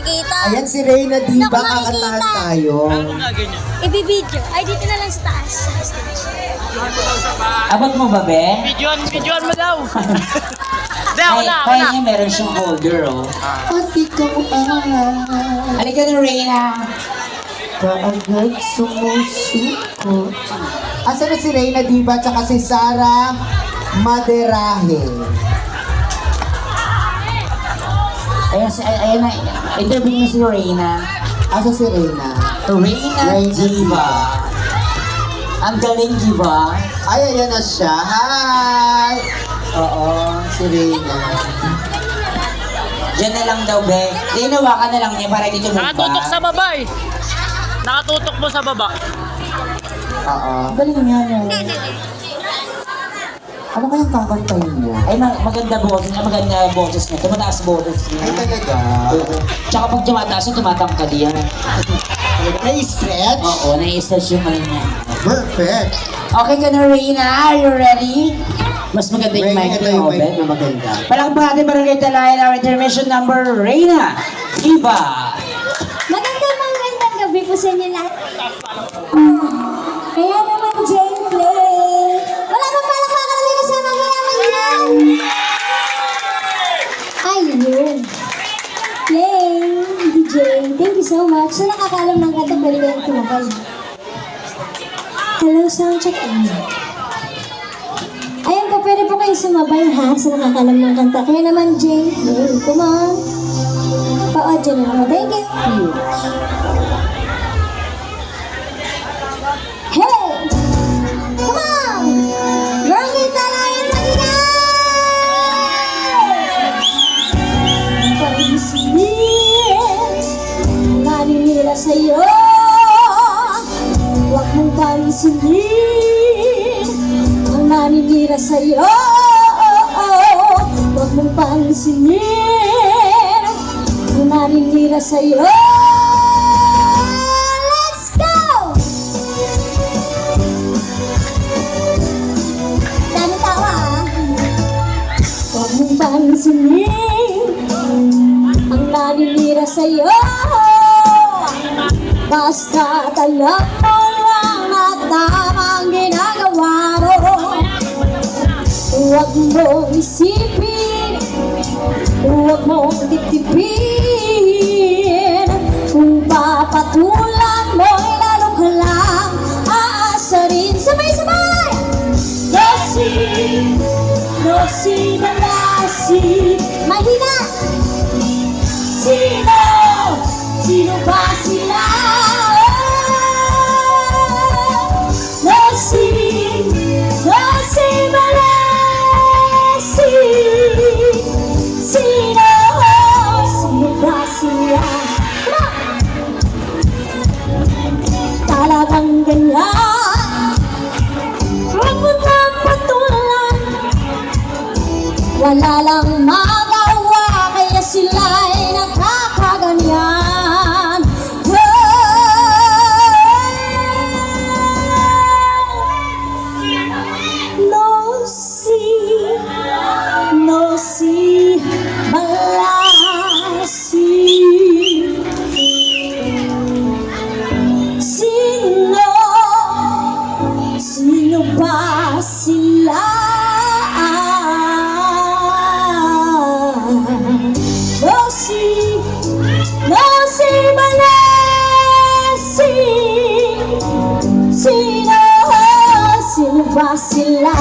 makikita. Ayan si Reyna, di Hindi ba? ako makikita. Kakantahan tayo. Ibibidyo. Ay, dito na lang sa taas. Abot mo ba, be? Videoan mo daw. Hindi, ako na. Kaya niya meron siyang holder, oh. At ikaw Halika na, Reyna. kaagad sumusuko. Asa na si Reyna, di ba? Tsaka si Sarah Maderahe. Ayan na, interview mo si Reyna. Asa si Reyna? Reyna Reyna Diva. Ang galing, Diva. Ay, ayan na siya. Hi! Oo, si Reyna. Diyan na lang daw, be. Hinawa ka na lang niya para dito mukha. Nakatutok sa baba eh. Nakatutok mo sa baba. Oo. Galing niya, no? Ano kayang kakantahin niya? Ay, maganda boses niya. Tumataas boses niya. Ay, talaga. Oo. Tsaka pag tumataas niya, tumatangkad yan. Na-stretch? Oo, nai-stretch yung ano niya. Perfect. Okay ka na, Reyna? Are you ready? Mas maganda yung mic Ito niya, yung Oben. mic na maganda. Palakpakan natin Barangay Talayan, our intermission number, Reyna Diva. Magandang gabi po sa inyo lahat. Kaya naman, Jane Play. Wala bang palakpakan ulit sa mga yan? Ayun. Play, DJ, thank you so much. Sa nakakaalam ng kanta, pwede kayong tumabay. Hello, soundcheck. Ayan po, pwede po kayo sumabay ha sa nakakaalam ng kanta. Kaya naman, Jane, Play, come on. Pa-audio na ako. Thank you. Hey! Come on! Barangay Talayan, magigay! Pansinin, naninira sa'yo. Huwag mong pansinin, ang naninira sa'yo. Huwag mong pansinin, ang naninira sa'yo. Let's go! Dami tawa ah. Huwag mong pansinin ang naninira sa'yo. Basta alam mo lang na tamang ginagawa mo. Huwag mong isipin, huwag mong titipin. Kung papatulan mo, lalo ka lang aasarin. Sabay-sabay! Rosi na lasi. Mahina! Sino? Sino ba sila? Rosi na lasi. Sino? Sino ba sila? Come on! Talagang ganyan. Huwag mo nang patulan. Wala lang magawa, kaya sila'y nakakaganyan. No si malasi. Sino ba sila? No si malasi. Sino ba sila?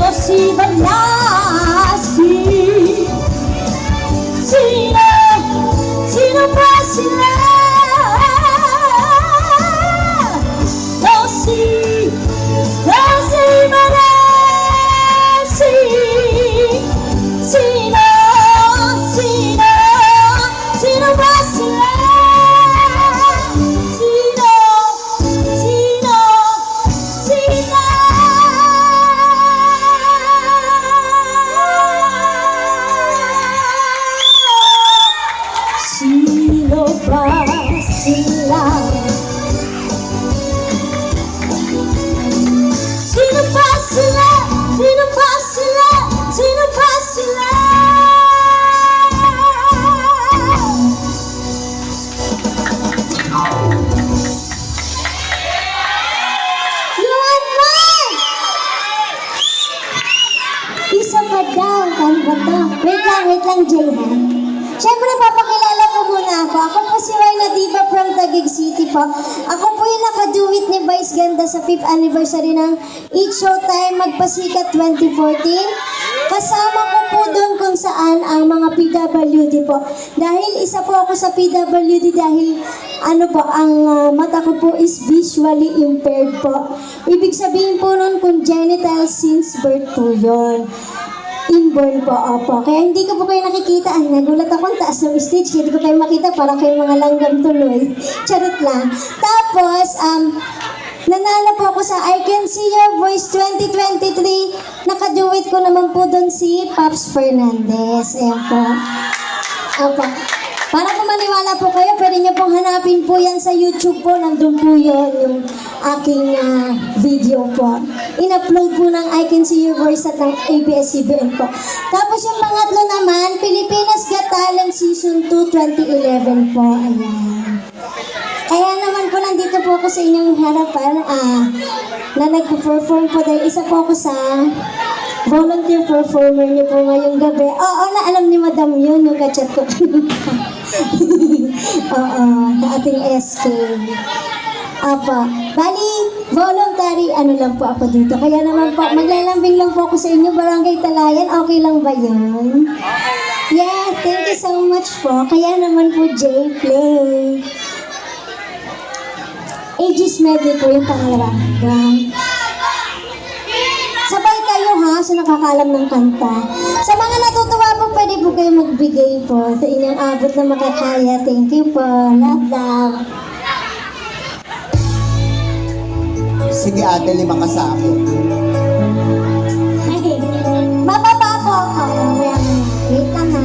No si malasi. Sino ba sila? No si malasi. Sino ba sila? Sino daw. Ano ba to? Wait lang, Jay, ha? Siyempre, papakilala ko muna ako. Ako po si Rhina Diva from Taguig City po. Ako po yung nakaduwit ni Vice Ganda sa 5th anniversary ng Each Showtime Magpasikat 2014. Kasama ko po doon kung saan ang mga PWD po. Dahil isa po ako sa PWD dahil ang mata ko po is visually impaired po. Ibig sabihin po nun congenital since birth po yun. Inborn po, opo. Kaya hindi ko po kayo nakikita. Ay, nagulat ako ang taas ng stage. Hindi ko kayo makita para kayo mga langgam tuloy. Charot lang. Tapos, nanalo po ako sa I Can See Your Voice 2023. Nakaduet ko naman po doon si Paps Fernandez. Ayan po. Opo. Para po maniwala po kayo, pwede niyo pong hanapin po yan sa YouTube po. Nandun po yun, yung aking video po. In-upload po ng I Can See Your Voice at ng ABS-CBN po. Tapos yung pangatlo naman, Pilipinas Got Talent Season 2 2011 po. Ayan. Kaya naman po nandito po ako sa inyong harapan na nagpo-perform po dahil isa po ako sa volunteer performer niyo po ngayong gabi. Oo, na alam ni Madam yun, yung kachat ko. Oo, na ating SK. Apa, bali, voluntary lang po ako dito. Kaya naman po, maglalambing lang po ako sa inyo, Barangay Talayan. Okay lang ba yun? Yeah, thank you so much po. Kaya naman po, Jay, play. Aegis medley po yung pangalawa. Sabay kayo ha, sa nakakaalam ng kanta. Sa mga natutuwa po, pwede po kayo magbigay po sa inyong abot na makakaya. Thank you po. Love. Sige ate, 5 ka sa akin. Hey, bababa po ako. Wait lang ha.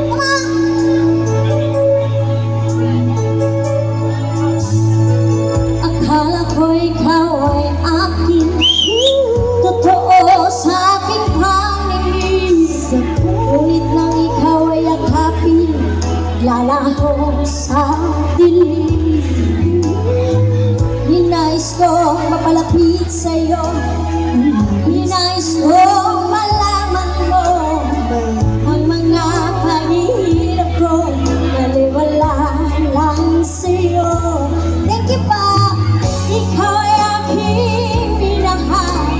Come on. Akala ko ikaw ay akin. Totoo sa aking paningin. Ngunit nang ikaw ay yakapin, lalaho sa dilim. Ninais ko mapalapit sa'yo. Ninais ko malaman mo ang mga pahirap ko. Naliwala lang sa'yo. Thank you pa. Ikaw ay aking minahal.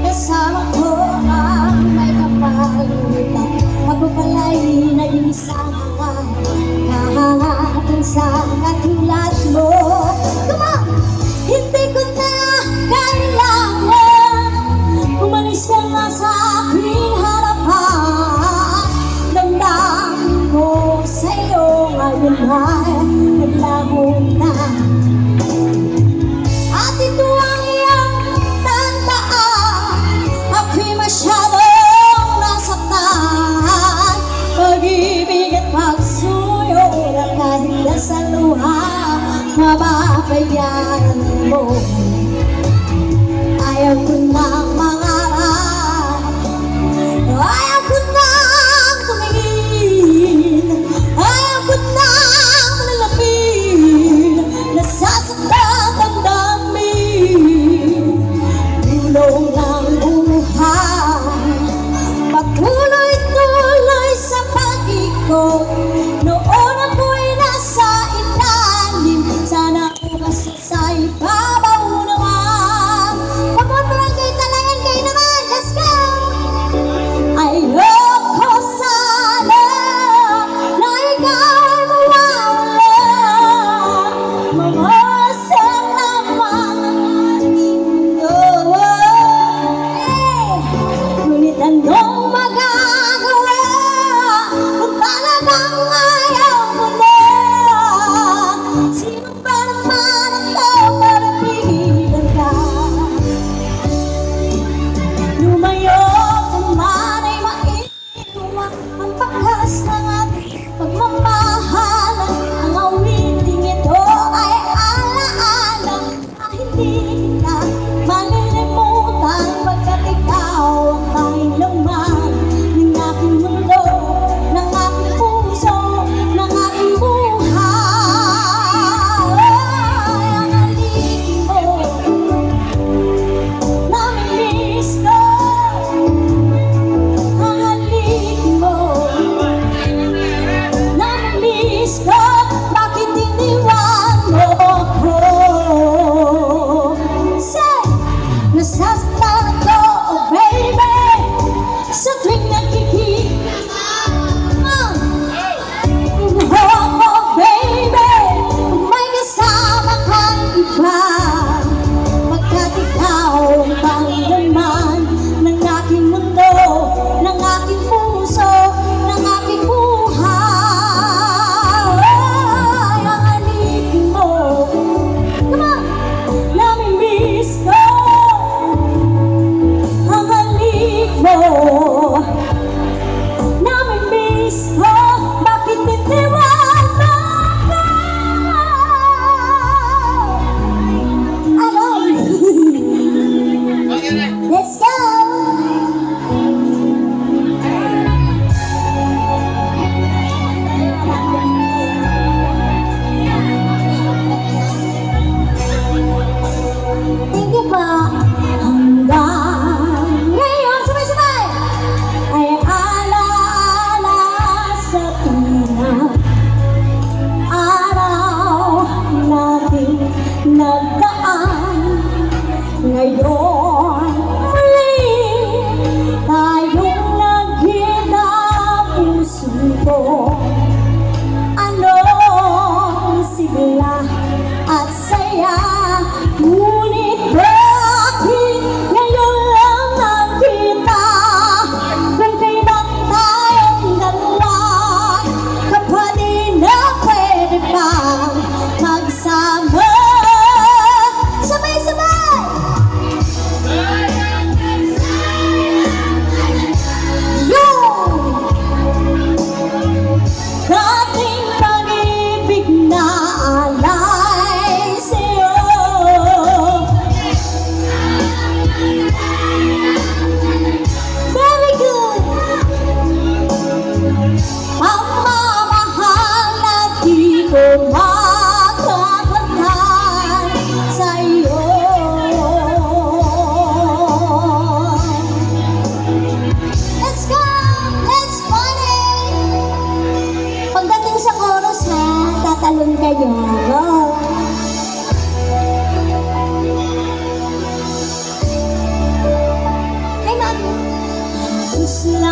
Kasama ko ang may kapalitan. Ako pala'y nag-isang kahangatin sa katulad mo. Come on! Hindi ko na kailangan umalis ka na sa aking harapan. Damdamin ko sa'yo ngayon ay naglaho na. At ito ang iyong tandaan. Ako'y masyadong nasaktan. Pag-ibig at pagsuyo na kahit nasa luha, mababayaran mo. Ayaw ko nang mangarap, ayaw ko nang tumingin, ayaw ko nang manalapin. Nasasaktan ang damdamin, gulong ng buhay. Patuloy-tuloy sa pag-ikot. Noon ako'y nasa ilalim, sana bukas sa ibabaw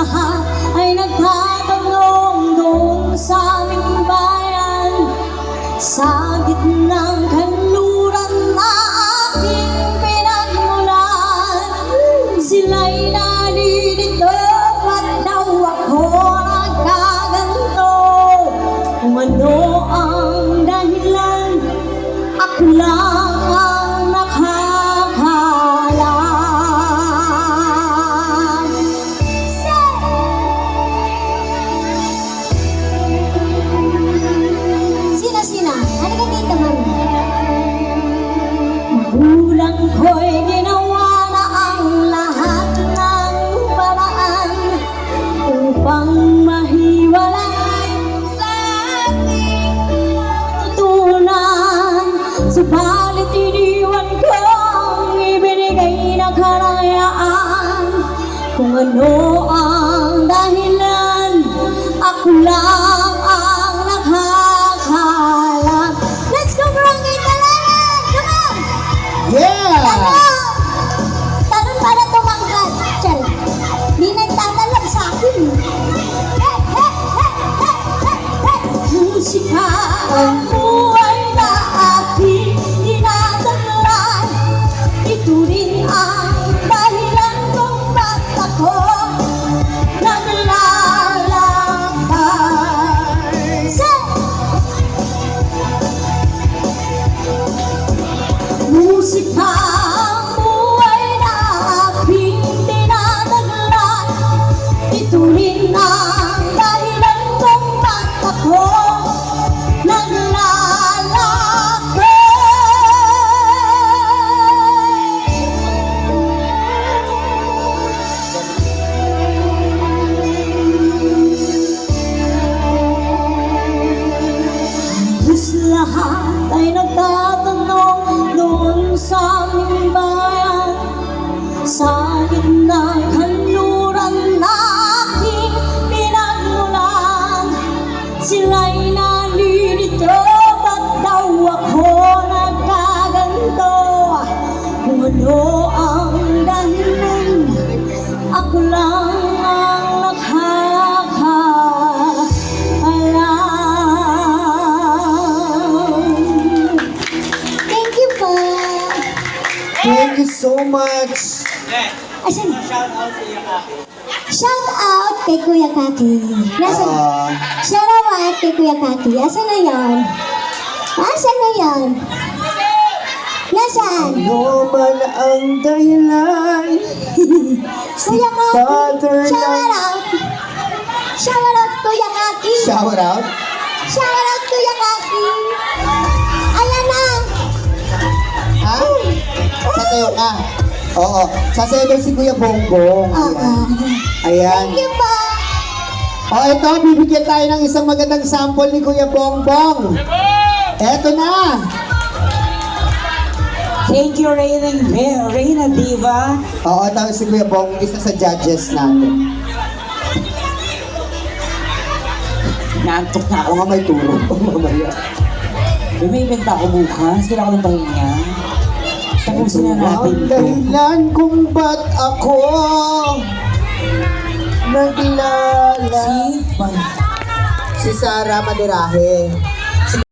lahat ay nagtatanong doon sa aming bayan. Sa gitnang kanluran na aking pinagmulan, sila'y nalilito, ba't daw ako nagkaganto? Kung ano ang dahilan, ako lang ang nakakalam. Sina? Halika dito, man. Magulang ko'y ginawa na ang lahat ng paraan upang mahiwalay sa ating tutunan. Subalit iniwan ko ang ibinigay na kalayaan. Kung ano ang dahilan, ako lang ang nakakalam. Let's go, Barangay Talangan! Come on! Yeah! Tanong para tumangkad. Chal, di nagtatalog sa akin. Hey, hey, hey, hey, hey, hey. Musika ang buhay na aking dinadaglan. Ito rin ang dahilan kung ba't ako naglalakbay. Say! Musika ang buhay na aking dinadaglan. Ito rin ang dahilan kung ba't ako halos lahat ay nagtatanong doon sa aming bayan. Sa gitnang kanluran na aking pinagmulan, sila'y nalilito, ba't daw ako nagkaganto? Kung ano ang dahilan, ako lang ang nakakalam. Thank you po. Thank you so much. Asan? Shout out kay Kuya Kaki. Nasaan? Shout out kay Kuya Kaki. Asan na yan? Asan na yan? Nasaan? Ano man ang dahilan, Kuya Kaki. Father Shout lang. out. Shout out Kuya Kaki. Shower out. Shout out Kuya Kaki. Ayan na. Ha? Sasayo ka. Oo. Sasayo daw si Kuya Bongbong. Oo. Ayan. Thank you po. O ito, bibigyan tayo ng isang magandang sample ni Kuya Bongbong. Eto na. Thank you, Reina Diva. Oo, tapos si Kuya Bong, isa sa judges natin. Naantok na ako. Ako nga may turo. Mamaya. May ibenta ako bukas. Kailangan ko ng pahinga. Tapusin na natin Ang ito. dahilan kung ba't ako naglala. Si Si Sarah Madirahe.